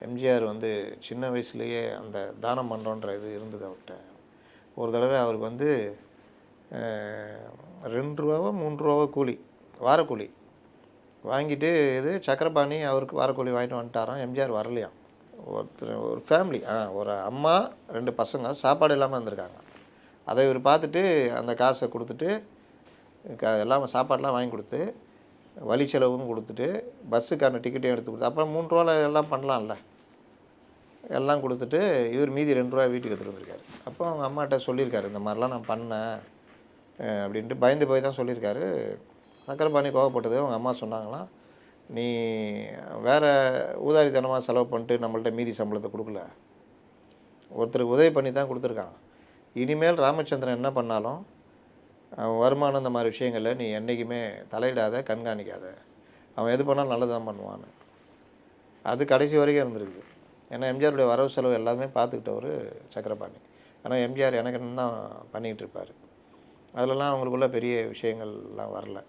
எம்ஜிஆர் வந்து சின்ன வயசுலேயே அந்த தானம் பண்ணுறோன்ற இது இருந்தது அவர்கிட்ட. ஒரு தடவை அவருக்கு வந்து ரூ. 2 கூலி, வாரக்கூலி வாங்கிட்டு இது சக்கரபாணி அவருக்கு வாரக்கூலி வாங்கிட்டு வந்துட்டாராம். எம்ஜிஆர் வரலையாம். ஒரு ஃபேமிலி ஒரு அம்மா 2 பசங்க சாப்பாடு இல்லாமல் இருந்திருக்காங்க. அதை இவர் பார்த்துட்டு அந்த காசை கொடுத்துட்டு எல்லாம் சாப்பாடெலாம் வாங்கி கொடுத்து வழி செலவும் கொடுத்துட்டு பஸ்ஸுக்கான டிக்கெட்டையும் எடுத்து கொடுத்து அப்புறம் ரூ. 3 எல்லாம் பண்ணலாம்ல, எல்லாம் கொடுத்துட்டு இவர் மீதி ரூ. 2 வீட்டுக்கு எடுத்துகிட்டு வந்திருக்காரு. அப்போ அவங்க அம்மாட்ட சொல்லியிருக்காரு, இந்த மாதிரிலாம் நான் பண்ணேன் அப்படின்ட்டு பயந்து போய் தான் சொல்லியிருக்காரு. சக்கரபாணி கோவப்பட்டது. அவங்க அம்மா சொன்னாங்களாம், நீ வேறு ஊதாரித்தனமாக செலவு பண்ணிட்டு நம்மள்ட்ட மீதி சம்பளத்தை கொடுக்கல, ஒருத்தருக்கு உதவி பண்ணி தான் கொடுத்துருக்காங்க. இனிமேல் ராமச்சந்திரன் என்ன பண்ணாலும் வருமானம் இந்த மாதிரி விஷயங்களில் நீ என்றைக்குமே தலையிடாத, கண்காணிக்காத, அவன் எது பண்ணாலும் நல்லது தான் பண்ணுவான்னு. அது கடைசி வரைக்கும் இருந்திருக்கு. ஏன்னா எம்ஜிஆருடைய வரவு செலவு எல்லாமே பார்த்துக்கிட்டவர் சக்கரபாணி. ஆனால் எம்ஜிஆர் எனக்கு என்ன பண்ணிக்கிட்டு இருப்பார். அதிலலாம் அவங்களுக்குள்ள பெரிய விஷயங்கள்லாம் வரல.